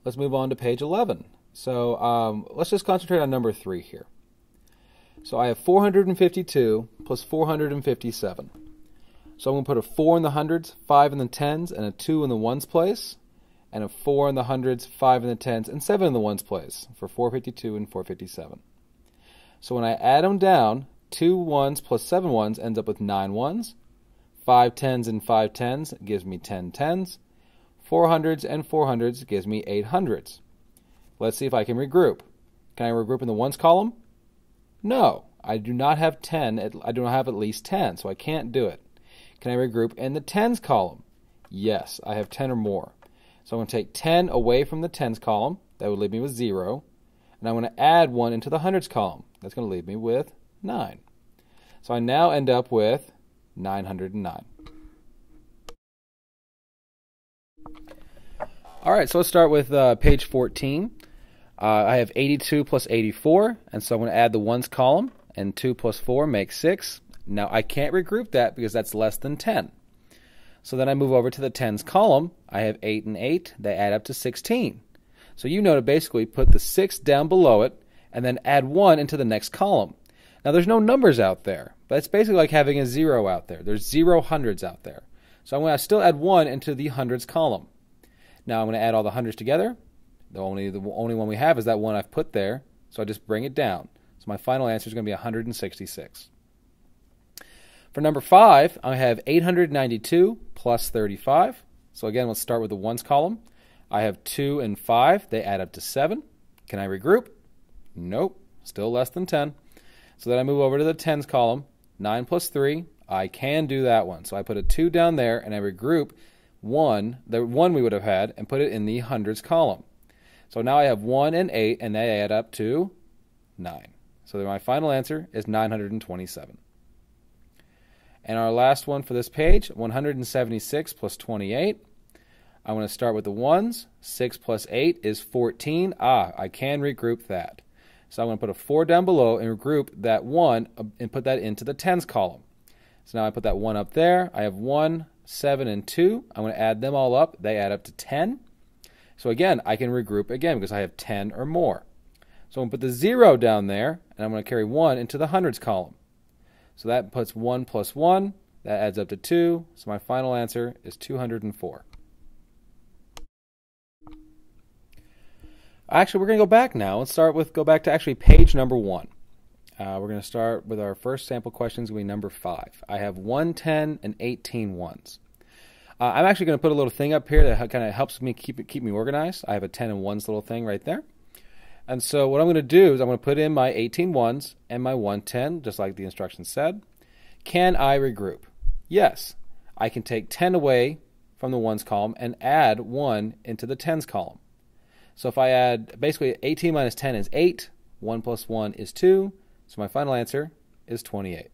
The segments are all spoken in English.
let's move on to page 11. So let's just concentrate on number 3 here. So I have 452 plus 457. So I'm going to put a 4 in the hundreds, 5 in the tens, and a 2 in the ones place, and a 4 in the hundreds, 5 in the tens, and 7 in the ones place for 452 and 457. So when I add them down, 2 ones plus 7 ones ends up with 9 ones. 5 tens and 5 tens gives me 10 tens. 4 hundreds and 4 hundreds gives me 8 hundreds. Let's see if I can regroup. Can I regroup in the ones column? No, I do not have 10. I do not have at least 10, so I can't do it. Can I regroup in the tens column? Yes, I have 10 or more. So I'm going to take 10 away from the tens column. That would leave me with 0. And I'm going to add 1 into the hundreds column. That's going to leave me with 9. So I now end up with 909. All right, so let's start with page 14. I have 82 plus 84, and so I'm going to add the ones column, and 2 plus 4 makes 6. Now I can't regroup that because that's less than 10. So then I move over to the tens column. I have 8 and 8. They add up to 16. So you know to basically put the 6 down below it and then add 1 into the next column. Now there's no numbers out there, but it's basically like having a 0 out there. There's 0 hundreds out there. So I'm going to still add 1 into the hundreds column. Now I'm going to add all the hundreds together. The only one we have is that one I've put there, so I just bring it down. So my final answer is going to be 166. For number 5, I have 892 plus 35. So again, let's start with the ones column. I have 2 and 5. They add up to 7. Can I regroup? Nope. Still less than 10. So then I move over to the tens column. 9 plus 3. I can do that one. So I put a 2 down there, and I regroup 1, the 1 we would have had, and put it in the hundreds column. So now I have 1 and 8, and they add up to 9. So my final answer is 927. And our last one for this page, 176 plus 28. I'm going to start with the ones. 6 plus 8 is 14. I can regroup that. So I'm going to put a 4 down below and regroup that 1 and put that into the tens column. So now I put that 1 up there. I have 1, 7, and 2. I'm going to add them all up. They add up to 10. So again, I can regroup again because I have 10 or more. So I'm going to put the 0 down there, and I'm going to carry 1 into the hundreds column. So that puts 1 plus 1. That adds up to 2. So my final answer is 204. Actually, we're going to go back now. Let's go back to actually page number 1. We're going to start with our first sample questions. Going to be number 5. I have 1, 10, and 18 ones. I'm actually going to put a little thing up here that kind of helps me keep me organized. I have a 10 and 1s little thing right there. And so what I'm going to do is I'm going to put in my 18 ones and my 110, just like the instructions said. Can I regroup? Yes. I can take 10 away from the ones column and add 1 into the tens column. So if I add, basically 18 minus 10 is 8. 1 plus 1 is 2. So my final answer is 28.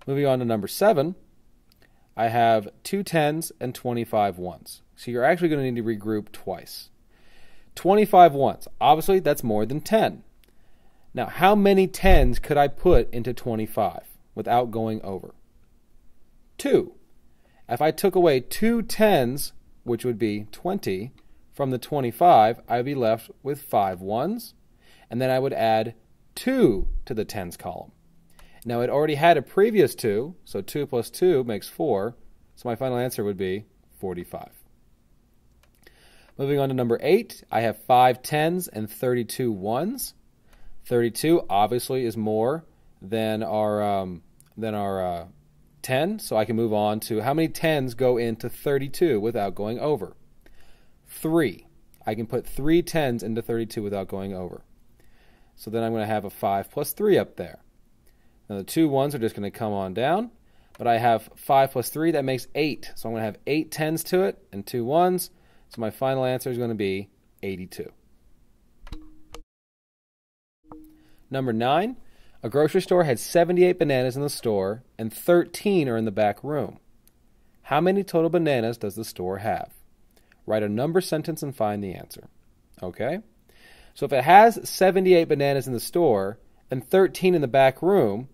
Moving on to number 7. I have 2 tens and 25 ones. So you're actually going to need to regroup twice. 25 ones. Obviously, that's more than 10. Now, how many tens could I put into 25 without going over? 2. If I took away 2 tens, which would be 20, from the 25, I would be left with 5 ones, and then I would add 2 to the tens column. Now, it already had a previous 2, so 2 plus 2 makes 4, so my final answer would be 45. Moving on to number 8, I have 5 tens and 32 ones. 32 obviously is more than our 10, so I can move on to how many tens go into 32 without going over. 3. I can put 3 tens into 32 without going over. So then I'm going to have a 5 plus 3 up there. Now the 2 ones are just going to come on down, but I have 5 plus 3, that makes 8. So I'm going to have 8 tens to it and 2 ones. So my final answer is going to be 82. Number 9, a grocery store had 78 bananas in the store and 13 are in the back room. How many total bananas does the store have? Write a number sentence and find the answer. Okay? So if it has 78 bananas in the store and 13 in the back room,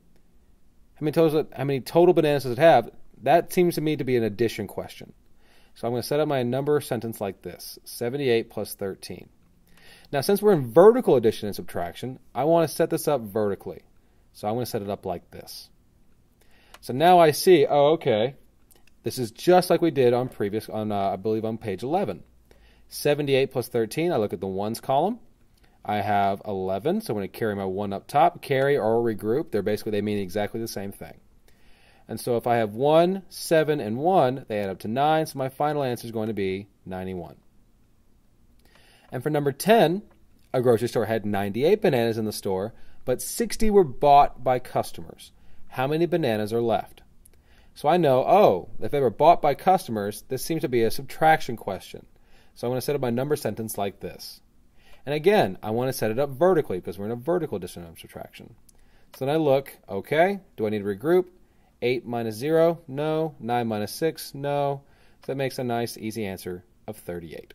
how many total bananas does it have? That seems to me to be an addition question. So I'm going to set up my number sentence like this, 78 plus 13. Now, since we're in vertical addition and subtraction, I want to set this up vertically. So I'm going to set it up like this. So now I see, oh, okay, this is just like we did on I believe on page 11. 78 plus 13, I look at the ones column. I have 11, so I'm going to carry my 1 up top. Carry or regroup, they mean exactly the same thing. And so if I have 1, 7, and 1, they add up to 9, so my final answer is going to be 91. And for number 10, a grocery store had 98 bananas in the store, but 60 were bought by customers. How many bananas are left? So I know, oh, if they were bought by customers, this seems to be a subtraction question. So I'm going to set up my number sentence like this. And again, I want to set it up vertically because we're in a vertical addition and subtraction. So then I look, okay, do I need to regroup? 8 minus 0, no. 9 minus 6, no. So that makes a nice, easy answer of 38.